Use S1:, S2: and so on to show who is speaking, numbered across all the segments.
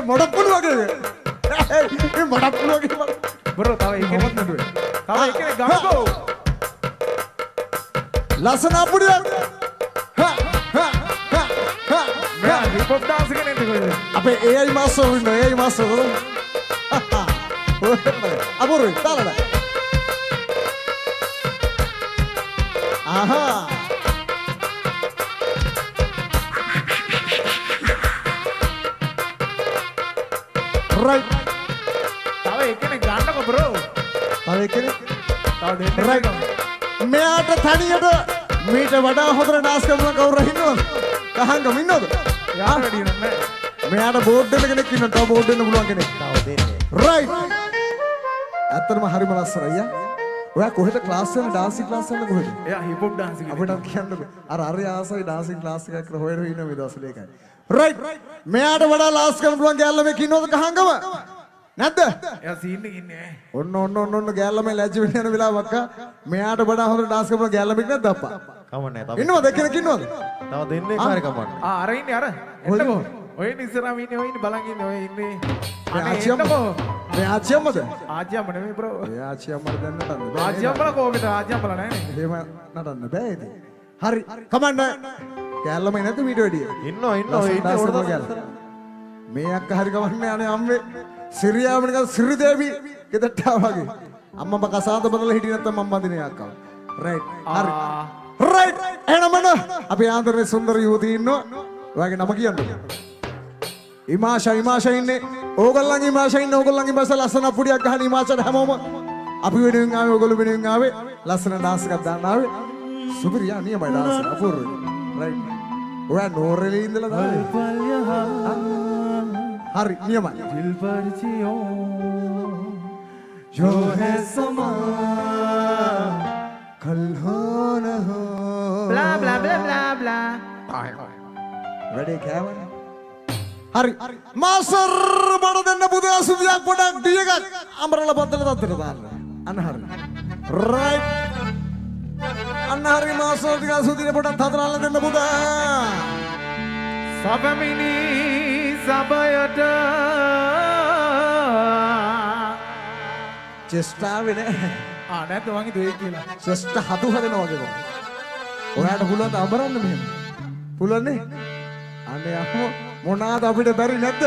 S1: මොඩක් පුළු වගේ ඒ මොඩක් පුළු වගේ
S2: බරෝ තව එකෙක් නඩුවේ තව එකෙක් ගම්කෝ
S1: ලස්සන අපුඩියක්
S2: මෙයා හිප් හොප් ඩාන්ස් එකේ නේද කොහෙද
S1: අපේ AI මාස්ටර් ඉන්නවා AI මාස්ටර් අපුරුයි තාලඩ ආහා right
S2: තව එකෙක් ගන්නකො බ්‍රෝ
S1: තව එකනේ
S2: තව දෙන්න
S1: right මෙයාට තනියට මීට වඩා හොඳට ඩාන්ස් කරන කවුරු ඉන්නවද කහංගම ඉන්නවද
S2: යාට වැඩි නෑ
S1: මෙයාට බෝඩ් දෙන්න කෙනෙක් ඉන්නවා තව බෝඩ් දෙන්න පුළුවන් කෙනෙක්
S2: තව දෙන්නේ
S1: right ඇත්තටම හරිම ලස්සනයි අයියා ඔයා කොහෙද ක්ලාස් එකේ ඩාන්සින් ක්ලාස් එකේ කොහෙද
S2: එයා හිප් හොප් ඩාන්ස් එකේ
S1: අපිට කියන්නකෝ අර ආසයි ඩාන්සින් ක්ලාස් එකක් කරලා හොයන ඉන්න මේ දවස්වල ඒකයි right මෙයාට වඩා ලාස් කරන්න පුළුවන් ගෑල්ල මේක ඉන්නවද කහංගම නැද්ද
S2: එයා සීන් එකේ ඉන්නේ
S1: ඔන්න ගෑල්ල මේ ලැජ්ජ වෙන්න යන වෙලාවක් මෙයාට වඩා හොඳ ඩාන්ස් කරන ගෑල්ල මේක නැද්ද අප්පා
S3: කමන්නේ තව
S1: ඉන්නවද කෙනෙක් ඉන්නවද
S3: තව දෙන්නේ කාර්ය කමන්නේ
S2: අර ඉන්නේ අර එන්නකෝ ඔය ඉස්සරහම ඉන්නේ ඔය ඉන්නේ බලන් ඉන්නේ ඔය ඉන්නේ අනේ එන්නකෝ
S1: මේ ආච්චියම්මද
S2: ආජ්‍යම්ම නෙමෙයි බ්‍රෝ
S1: ඒ ආච්චියම්මට දැන් නටන්න බෑ
S2: ආජ්‍යම්මල කොහෙද ආජ්‍යම්මල නැහැ නේ
S1: එහෙම නටන්න බෑ ඉතින් හරි කමන්න ගෑල්ලම නැද්ද මීට වැඩිය
S3: ඉන්නවා ඔය ඉන්නේ උඩ
S1: මේ අක්ක හරි කවන්නේ අනේ අම්මේ සිරියාව නිකන් සිරි දේවි ගෙදරට ආවගේ අම්මම කසාද බඳලා හිටියේ නැත්තම් මම බඳිනේ අක්කව රයිට් හරි රයිට් එහෙනම් අපි ආන්දරේ සුන්දර යුවතිය ඉන්නවා ඔයාගේ නම කියන්න ඉමාෂා ඉන්නේ ඕගොල්ලන්ගේ ඉමාෂා ඉන්නේ ඕගොල්ලන්ගේ බස ලස්සන පුඩියක් ගහන ඉමාෂාට හැමෝම අපි වෙනුවෙන් ආවේ ඕගොල්ලෝ වෙනුවෙන් ආවේ ලස්සන ඩාන්ස් එකක් දාන්න ආවේ සුපිරියා නියමයි ඩාන්ස් එක අපූර්වයි රයිට් ඔයා නෝරෙලේ ඉඳලා දාන්නේ हरी नियम
S2: दिल पर जियो
S1: जो है समा कल हो न हो
S2: bla bla bla bla bla
S1: ready Kevin हरी मास्टर बड़ දෙන්න පුදා සුදියක් පොඩක් ඩී එකක් අමරලා බද්දලා තත්තර දාන්න අන්න හරි right අන්න හරි මාස්ටර් ටික සුදිනේ පොඩක් තතරලා දෙන්න පුදා
S2: සබමිනි සබයට
S1: චෙස්ටාවේ නෑ
S2: නැත්නම් මං හිතුවේ කියලා
S1: චෙස්ට හදු හදනවා වගේ කොහොමද ඔයාට පුළුවන් අඹරන්න මෙහෙම පුළුවන් නේ අනේ අම්මෝ මොනවාද අපිට බැරි නැද්ද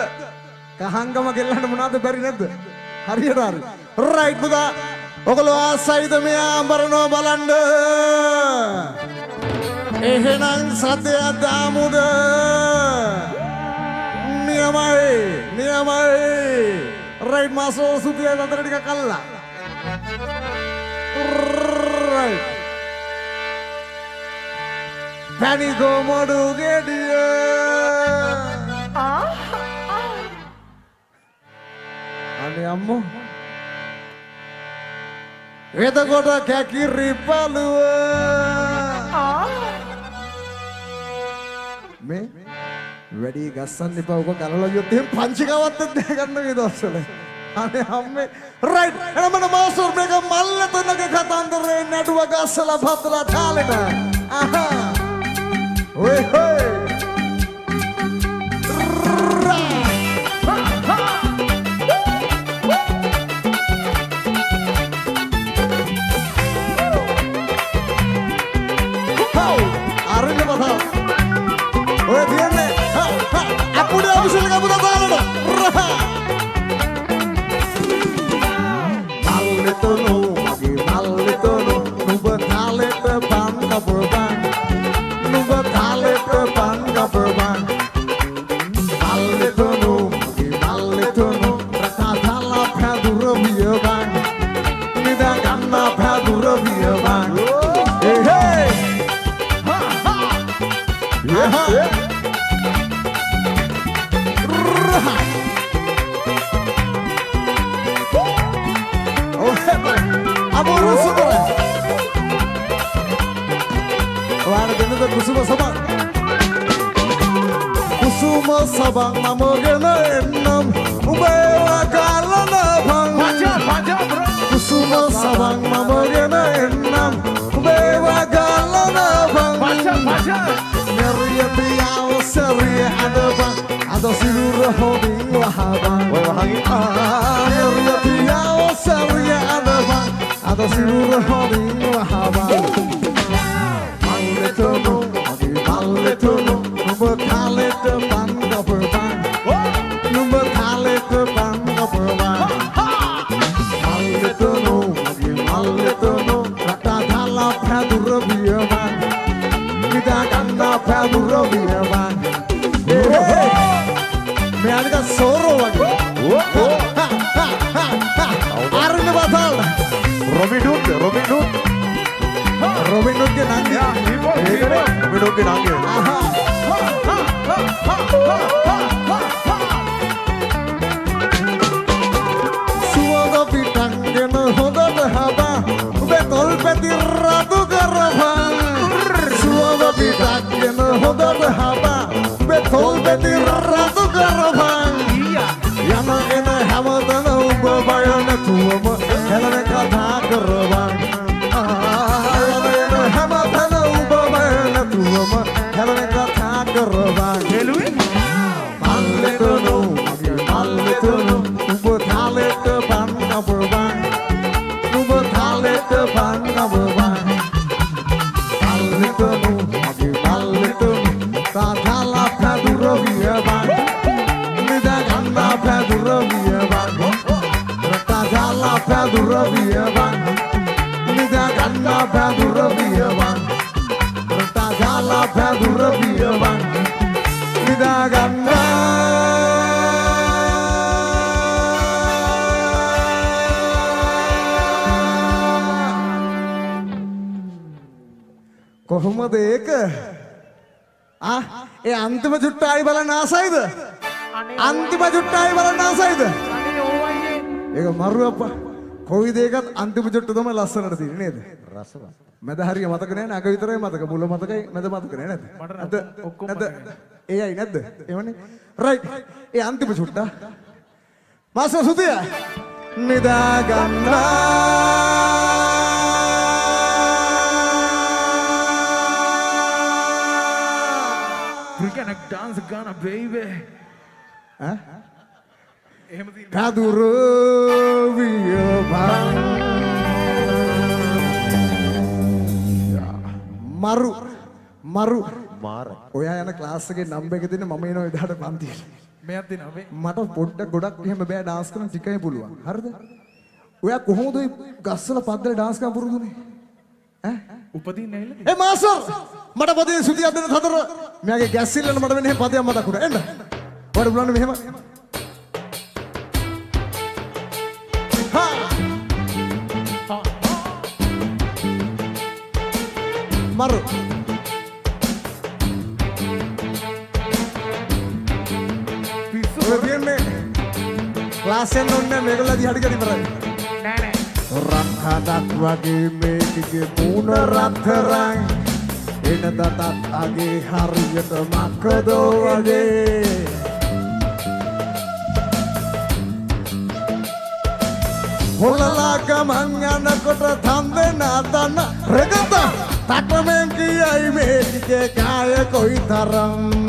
S1: කහංගම ගෙල්ලන්න මොනවාද බැරි නැද්ද හරියට හරි රයිට් පුතා ඔගොල්ලෝ ආසයිද මෙයා අඹරනවා බලන්න එහෙනම් සද්දයක් දාමුද නියමයි රයිට් මාසෝ සුපිය අතර ටික කල්ලා රයිට් පැනිකෝ මොඩු ගෙඩිය අනේ අම්මෝ එතකොට කැකිරි පළුව මේ වැඩි ගස්සන්න එපා ඔක කලලා ගියොත් එහෙම පංචිකවත් දෙන්න ගන්න මේ දවස්වල අනේ අම්මේ රයිට් එහෙනම් මාස්ටර් මේක මල්ලතනක කතන්දරේ නඩුව ගස්සලා පතලා තාලෙට ආහා ඔය හොයි අරින්න බතා ඔය තියන්නේ අපුඩ අවශ්‍යල කපුට දාලට මල්ලිතනෝ මගේ මල්ලිතනෝ නුඹ තාලෙට පන් කපුබන් නුඹ තාලෙට පන් කපුබන් මල්ලිතනෝ මගේ මල්ලිතනෝ රකාතලා පැදුර වියබන් නිදා ගන්න පැදුර වියබන් හේ yeah. Amor super. Wala din na kusuma sabang. Kusuma sabang namogena ennam ubewa kalana bang. Kusuma sabang namogena ennam ubewa kalana bang. Meriyati yawas sariya adaba ado sirur hodin wahaba
S3: ඔය වහගේ
S1: Maria pia sariya adaba ado sirur hodin wahaba Maletono maletono number kalet banga perban number kalet banga perban Maletono rata dhala phadur biyaman nida kanna phadur biyaman me anika soro wage arne bathal
S3: Robin Hood
S1: Robin Hood ke nangi
S3: Robin හුඩ්ගේ නාගේ
S1: suwaga pitangena hodat haba ube tolpeti ratu karabhan suwaga pitangena hodat haba ube tolpeti ratu karabhan yana ena hamadana ube bayana tuwama helane katha karabhan yana ena hamadana ube bayana tuwama helane katha karabhan Maletono ube thalet banga perban ube thalet banga perban Maletono ta thala phadur biyaban nida ganna phadur biyaban ta thala phadur biyaban nida ganna phadur biyaban ta thala phadur biyaban nida ganna කොහොමද ඒක ඒ අන්තිම චුට්ටායි බලන්න ආසයිද අන්තිම චුට්ටායි බලන්න ආසයිද ඒක මරු අප්පා කොයි දෙයකත් අන්තිම චුට්ට තමයි ලස්සනට තියෙන්නේ නේද
S3: රසවත්
S1: මැද හරිය මතක නෑ නග විතරයි මතක මුල මතකයි මැද මතක නෑ නේද
S2: මට ඔක්කොම
S1: නැද්ද ඒ අය නැද්ද එවනේ රයිට් ඒ අන්තිම චුට්ටා මාස සුතිය නිදා ගන්නා
S2: We're gonna dance gonna baby. එහෙම තියෙන
S1: පදුර වියබන් මරු
S3: මාර
S1: ඔයා යන ක්ලාස් එකේ නම්බර් එක දෙන්න මම එනවා එදාට පන්තියට
S2: මෙයක් දෙනවා මේ
S1: මට පොඩ්ඩක් ගොඩක් එහෙම බෑ ඩාන්ස් කරන්න ටිකයි පුළුවන් හරිද ඔයා කොහොමද ඔය ගස්සල පද්දල ඩාන්ස් කරන්න පුරුදුනේ
S2: උපදින්න ඇවිල්ලා
S1: ඒ මාසර් මට පදේ සුතියක් දෙන්න හතර මෙයාගේ ගැස් සිල්ලන මට වෙන එහෙම පදයක් මතක් වුණා එන්න ඔයාලා බලන්න මෙහෙම මරු ඔය තියන්නේ ක්ලාස් එකෙන් ඔන්න මේගොල්ලෝ දිහාට ගිහින් ඉවරයි
S2: නෑ නෑ
S1: රක්හදක් වගේ මේකගේ මූණ රත්තරන් එන දතත් අගේ හරියට මක්කදෝ වගේ හොලලා ගමන් යනකොට තන්දෙන අතන රෙගත තටමෙන් කියයි මේකගේ කාය කොයි තරම්